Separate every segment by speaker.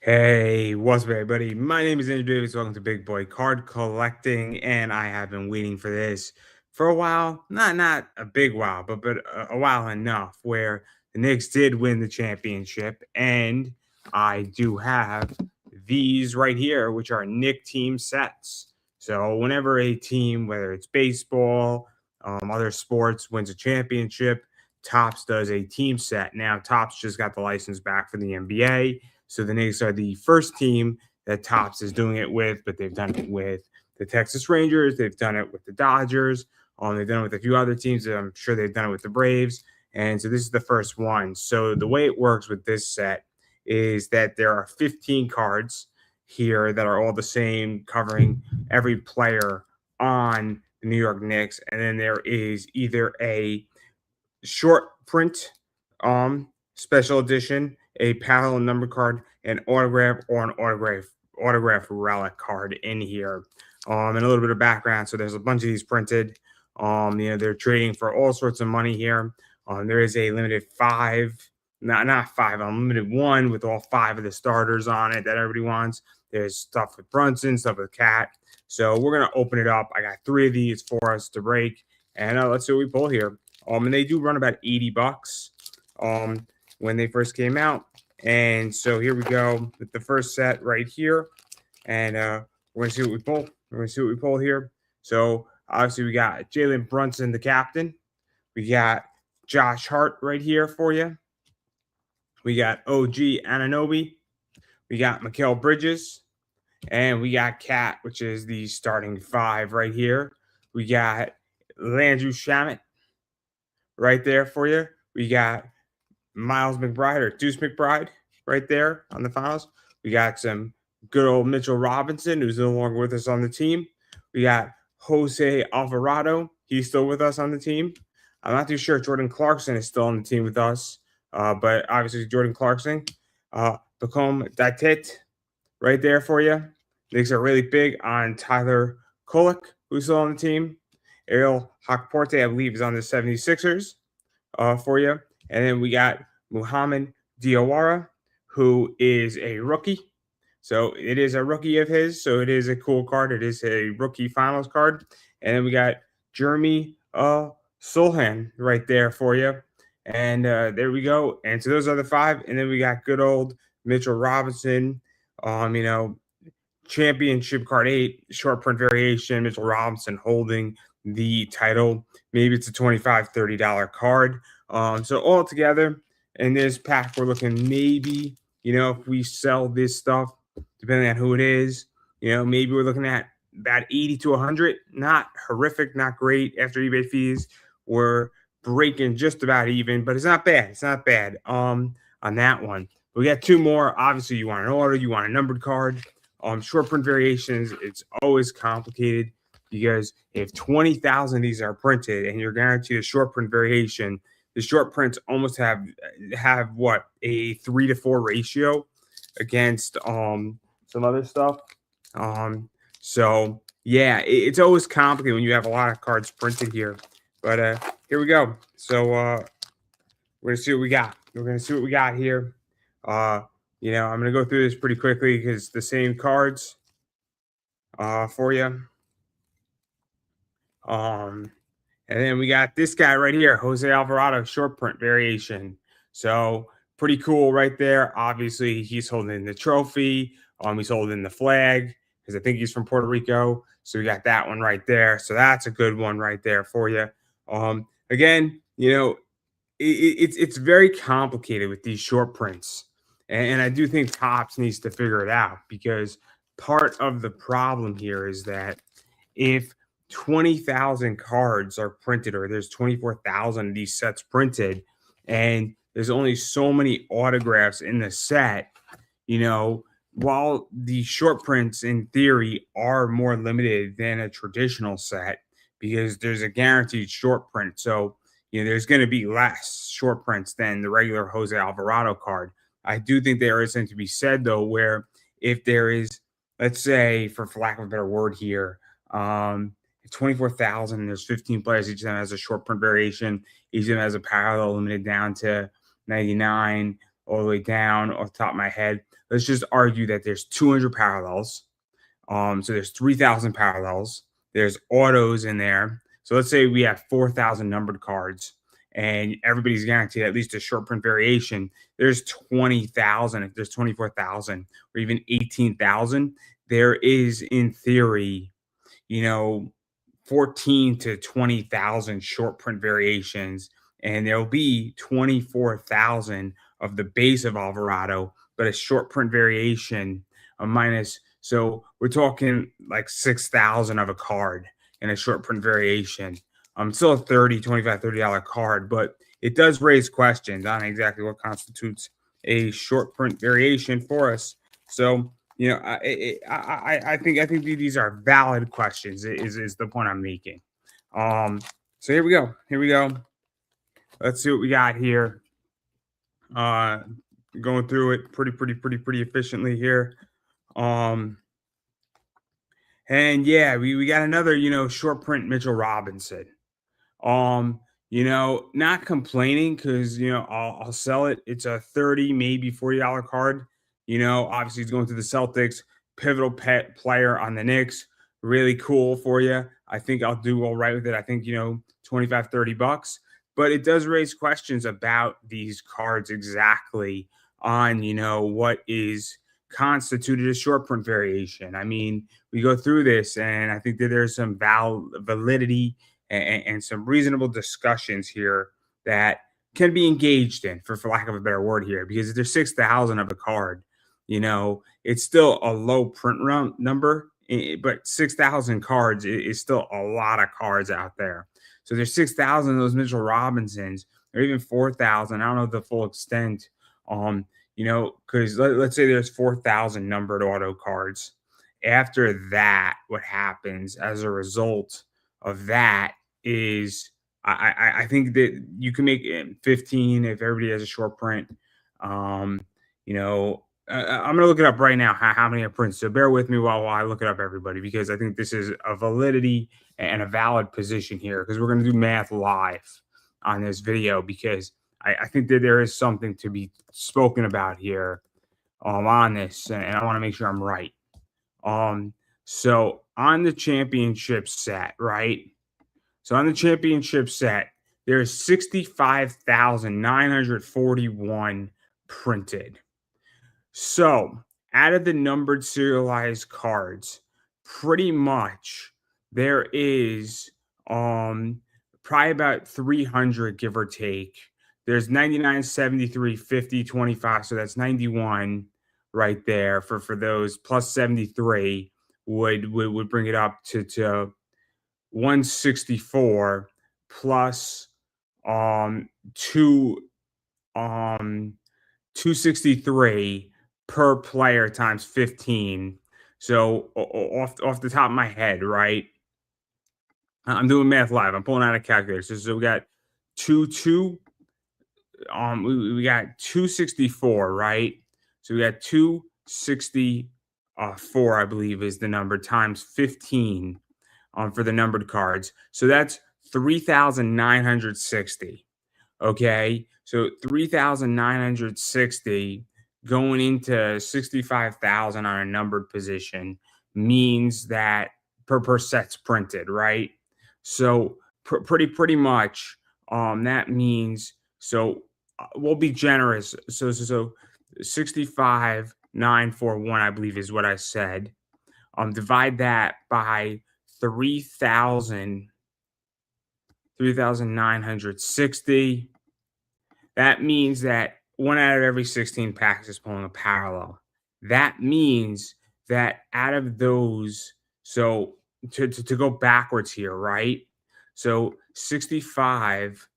Speaker 1: Hey, what's up, everybody? My name is Andrew Davis. Welcome to Big Boy Card Collecting, and I have been waiting for this for a while. Not a big while, but a while enough where the Knicks did win the championship, and I do have these right here, which are Knick team sets. So whenever a team, whether it's baseball, other sports, wins a championship, Topps does a team set. Now Topps just got the license back for the NBA. So the Knicks are the first team that Topps is doing it with, but they've done it with the Texas Rangers. They've done it with the Dodgers. They've done it with a few other teams. I'm sure they've done it with the Braves. And so this is the first one. So the way it works with this set is that there are 15 cards here that are all the same, covering every player on the New York Knicks. And then there is either a short print special edition, a parallel number card, an autograph, or an autograph relic card in here. And a little bit of background. So there's a bunch of these printed. They're trading for all sorts of money here. There is a limited five, not five, unlimited one with all five of the starters on it that everybody wants. There's stuff with Brunson, stuff with Cat. So we're gonna open it up. I got 3 of these for us to break, and let's see what we pull here. And they do run about $80 when they first came out. And so here we go with the first set right here. And we're going to see what we pull. We're going to see what we pull here. So obviously we got Jalen Brunson, the captain. We got Josh Hart right here for you. We got OG Anunoby. We got Mikal Bridges. And we got Cat, which is the starting 5 right here. We got Landry Shamet right there for you. We got Miles McBride or Deuce McBride right there on the finals. We got some good old Mitchell Robinson, who's no longer with us on the team. We got Jose Alvarado. He's still with us on the team. I'm not too sure Jordan Clarkson is still on the team with us, but obviously Jordan Clarkson. Become Datet right there for you. Knicks are really big on Tyler Kolek, who's still on the team. Ariel Hakporte, I believe, is on the 76ers for you. And then we got Muhammad Diawara, who is a rookie. So it is a rookie of his. So it is a cool card. It is a rookie finals card. And then we got Jeremy Solhan right there for you. And there we go. And so those are the 5. And then we got good old Mitchell Robinson, championship card 8, short print variation, Mitchell Robinson holding the title. Maybe it's a $25, $30 card. So all together in this pack, we're looking maybe, if we sell this stuff, depending on who it is, maybe we're looking at about 80 to 100. Not horrific, not great after eBay fees. We're breaking just about even, but it's not bad. It's not bad on that one. We got 2 more. Obviously, you want an order, you want a numbered card. Short print variations, it's always complicated because if 20,000 of these are printed and you're guaranteed a short print variation, the short prints almost have what, a 3 to 4 ratio against some other stuff. So yeah, it's always complicated when you have a lot of cards printed here. But here we go. So we're gonna see what we got. We're gonna see what we got here. I'm going to go through this pretty quickly because the same cards for you. And then we got this guy right here, Jose Alvarado, short print variation. So pretty cool right there. Obviously, he's holding the trophy. He's holding the flag because I think he's from Puerto Rico. So we got that one right there. So that's a good one right there for you. Again, it's very complicated with these short prints. And I do think Topps needs to figure it out because part of the problem here is that if 20,000 cards are printed or there's 24,000 of these sets printed and there's only so many autographs in the set, while the short prints in theory are more limited than a traditional set because there's a guaranteed short print. So, there's going to be less short prints than the regular Jose Alvarado card. I do think there is something to be said, though, where if there is, let's say, for lack of a better word here, 24,000, there's 15 players, each of them has a short print variation, each of them has a parallel limited down to 99. all the way down off the top of my head. Let's just argue that there's 200 parallels. So there's 3,000 parallels. There's autos in there. So let's say we have 4,000 numbered cards and everybody's guaranteed at least a short print variation. There's 20,000, if there's 24,000 or even 18,000, there is in theory, you know, 14 to 20,000 short print variations, and there'll be 24,000 of the base of Alvarado, but a short print variation, a minus. So we're talking like 6,000 of a card in a short print variation. Still a 30, 25, $30 card, but it does raise questions on exactly what constitutes a short print variation for us. So I think these are valid questions. Is the point I'm making? Um, so here we go. Here we go. Let's see what we got here. Uh, Going through it pretty efficiently here. Um, and yeah, we got another short print Mitchell Robinson. Um, Not complaining because I'll sell it. It's a 30, maybe $40 card. Obviously he's going to the Celtics, pivotal pet player on the Knicks. Really cool for you. I think I'll do all right with it. I think, 25, $30. But it does raise questions about these cards exactly on, what is constituted a short print variation. I mean, we go through this and I think that there's some validity and some reasonable discussions here that can be engaged in, for lack of a better word here, because if there's 6,000 of a card, it's still a low print run number, but 6,000 cards is still a lot of cards out there. So there's 6,000 of those Mitchell Robinsons, or even 4,000. I don't know the full extent. Because let's say there's 4,000 numbered auto cards. After that, what happens as a result of that is I think that you can make it 15 if everybody has a short print. I'm gonna look it up right now how many are prints. So bear with me while I look it up, everybody, because I think this is a validity and a valid position here because we're gonna do math live on this video because I think that there is something to be spoken about here on this, and I want to make sure I'm right. So on the championship set, right? So on the championship set, there's 65,941 printed. So out of the numbered serialized cards, pretty much there is probably about 300, give or take. There's 99, 73, 50, 25. So that's 91 right there for those, plus 73 would bring it up to 164 plus two 263 per player times 15. So off the top of my head, right? I'm doing math live. I'm pulling out a calculator. So we got we got 264, right? So we got 264, I believe is the number, times 15 for the numbered cards. So that's 3,960. Okay. So 3,960 going into 65,000 on a numbered position means that per set's printed, right? So pretty much that means we'll be generous. So 65,941, I believe is what I said. Divide that by 3,960. That means that 1 out of every 16 packs is pulling a parallel. That means that out of those, so to go backwards here, right? So 65,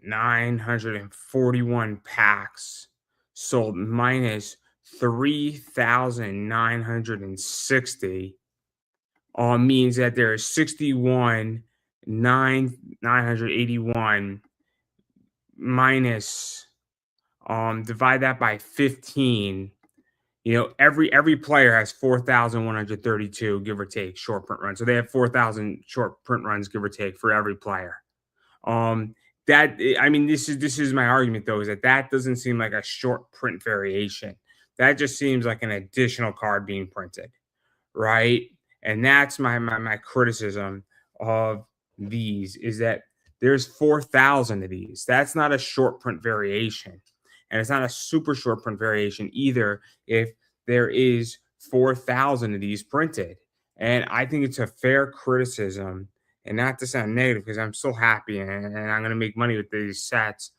Speaker 1: 941 packs sold minus 3,960 means that there is 981 minus divide that by 15. Every player has 4,132, give or take, short print runs. So they have 4,000 short print runs, give or take, for every player. I mean, this is my argument though, is that that doesn't seem like a short print variation. That just seems like an additional card being printed, right? And that's my criticism of these, is that there's 4,000 of these. That's not a short print variation. And it's not a super short print variation either if there is 4,000 of these printed. And I think it's a fair criticism, and not to sound negative because I'm still happy and I'm going to make money with these sets.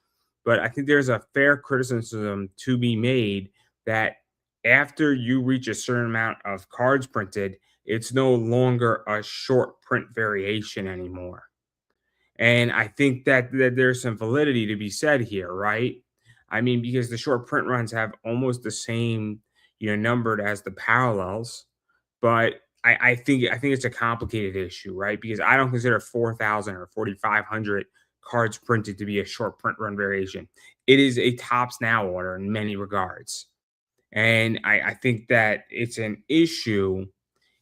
Speaker 1: But I think there's a fair criticism to be made that after you reach a certain amount of cards printed, it's no longer a short print variation anymore. And I think that there's some validity to be said here, right? I mean, because the short print runs have almost the same, numbered as the parallels, but I think it's a complicated issue, right? Because I don't consider 4,000 or 4,500 cards printed to be a short print run variation. It is a tops now order in many regards. And I think that it's an issue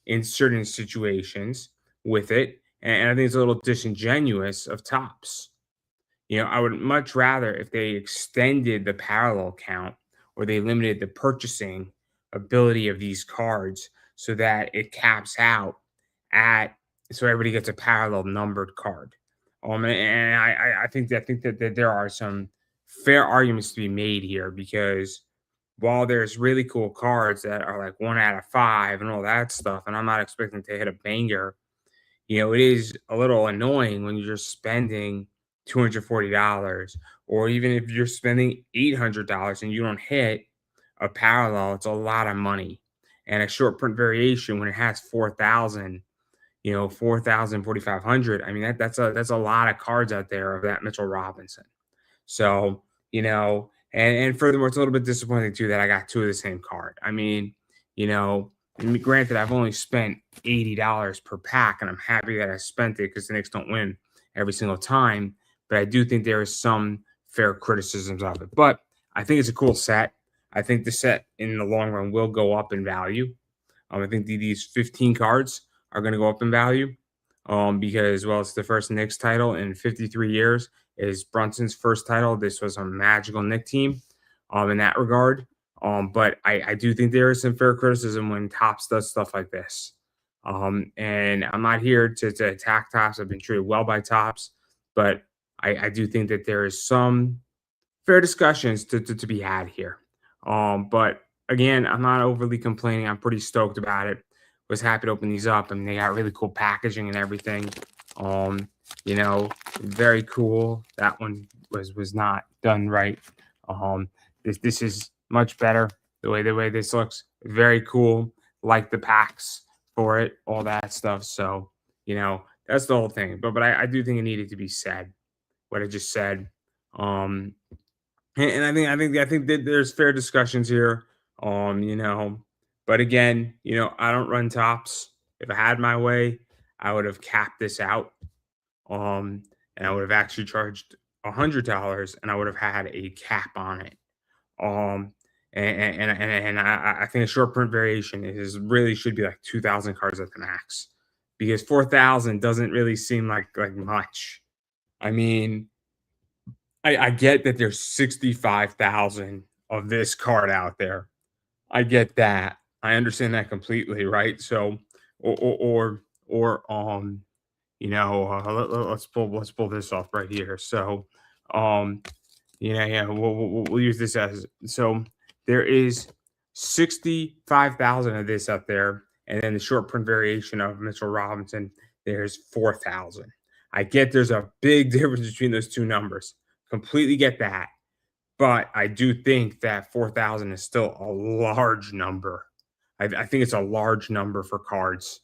Speaker 1: in certain situations with it. And I think it's a little disingenuous of tops. I would much rather if they extended the parallel count, or they limited the purchasing ability of these cards so that it caps out at, so everybody gets a parallel numbered card. And I think that there are some fair arguments to be made here, because while there's really cool cards that are like 1 out of 5 and all that stuff, and I'm not expecting to hit a banger, it is a little annoying when you're spending $240, or even if you're spending $800 and you don't hit a parallel, it's a lot of money. And a short print variation, when it has 4,000, 4,000, 4,500. I mean, that's a lot of cards out there of that Mitchell Robinson. So, and furthermore, it's a little bit disappointing too that I got two of the same card. I mean, granted, I've only spent $80 per pack, and I'm happy that I spent it because the Knicks don't win every single time. But I do think there is some fair criticisms of it. But I think it's a cool set. I think the set in the long run will go up in value. I think these 15 cards are going to go up in value, because, well, it's the first Knicks title in 53 years. Is Brunson's first title. This was a magical Knick team, in that regard. But I do think there is some fair criticism when Topps does stuff like this. And I'm not here to attack Topps. I've been treated well by Topps, but I do think that there is some fair discussions to be had here. But again, I'm not overly complaining. I'm pretty stoked about it. Was happy to open these up. I mean, they got really cool packaging and everything. Very cool. That one was not done right. This is much better. The way this looks, very cool. Like the packs for it, all that stuff. So that's the whole thing. But I do think it needed to be said, what I just said. And I think that there's fair discussions here. But again, I don't run Tops. If I had my way, I would have capped this out. And I would have actually charged $100, and I would have had a cap on it. Um, and I think a short print variation is really should be like 2,000 cards at the max, because 4,000 doesn't really seem like much. I mean, I get that there's 65,000 of this card out there. I get that. I understand that completely, right? So, or let's pull this off right here. So, um, yeah, we'll use this as, so there is 65,000 of this up there, and then the short print variation of Mitchell Robinson, there's 4,000. I get there's a big difference between those two numbers. Completely get that. But I do think that 4,000 is still a large number. I think it's a large number for cards.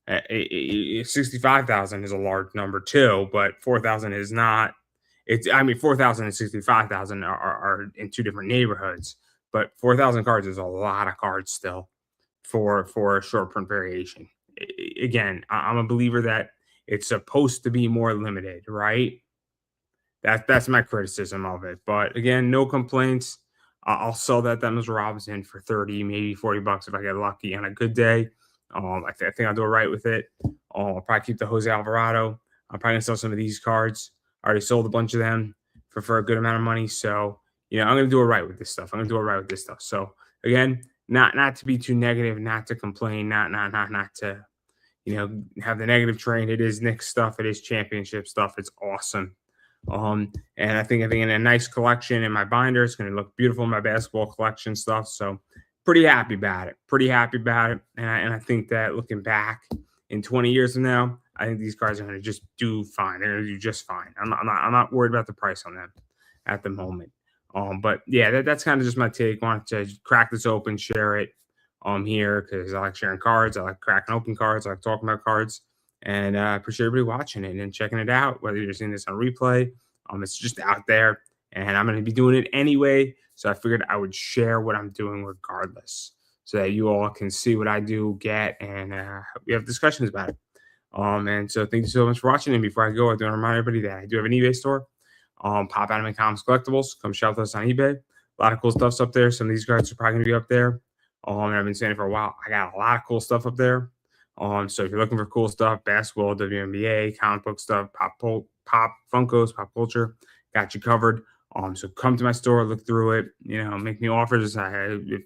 Speaker 1: 65,000 is a large number too, but 4,000 is not. 4,000 and 65,000 are in two different neighborhoods, but 4,000 cards is a lot of cards still for a short print variation. Again, I'm a believer that it's supposed to be more limited, right? That's my criticism of it. But again, no complaints. I'll sell that Mr. Robinson for 30, maybe $40 if I get lucky on a good day. I think I'll do it right with it. I'll probably keep the Jose Alvarado. I'm probably gonna sell some of these cards. I already sold a bunch of them for a good amount of money. So, I'm gonna do it right with this stuff. I'm gonna do it right with this stuff. So again, not to be too negative, not to complain, not to, have the negative train. It is Knicks stuff, it is championship stuff. It's awesome. And I think in a nice collection in my binder, it's gonna look beautiful in my basketball collection stuff. So pretty happy about it. Pretty happy about it. And I think that looking back in 20 years from now, I think these cards are going to just do fine. They're going to do just fine. I'm not worried about the price on them at the moment. But yeah, that's kind of just my take. Wanted to crack this open, share it here because I like sharing cards. I like cracking open cards. I like talking about cards, and I appreciate everybody watching it and checking it out. Whether you're seeing this on replay, it's just out there, and I'm going to be doing it anyway. So I figured I would share what I'm doing regardless, so that you all can see what I do, get, and we have discussions about it. And so thank you so much for watching. And before I go, I do want to remind everybody that I do have an eBay store. Pop Anime Comics Collectibles. Come shop with us on eBay. A lot of cool stuff's up there. Some of these cards are probably going to be up there. And I've been saying it for a while. I got a lot of cool stuff up there. So if you're looking for cool stuff, basketball, WNBA, comic book stuff, pop Funkos, pop culture, got you covered. So come to my store, look through it, make me offers. If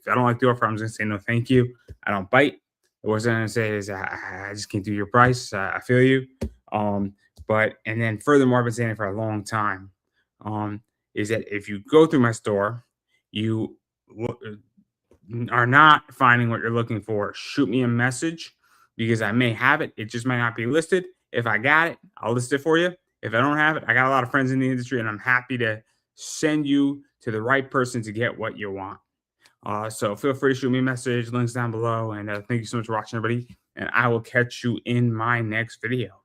Speaker 1: I don't like the offer, I'm just gonna say no, thank you. I don't bite. What I'm gonna say is I just can't do your price. I feel you. But and then furthermore, I've been saying it for a long time. Is that if you go through my store, you are not finding what you're looking for, shoot me a message because I may have it. It just might not be listed. If I got it, I'll list it for you. If I don't have it, I got a lot of friends in the industry and I'm happy to send you to the right person to get what you want. So feel free to shoot me a message, links down below. And thank you so much for watching, everybody. And I will catch you in my next video.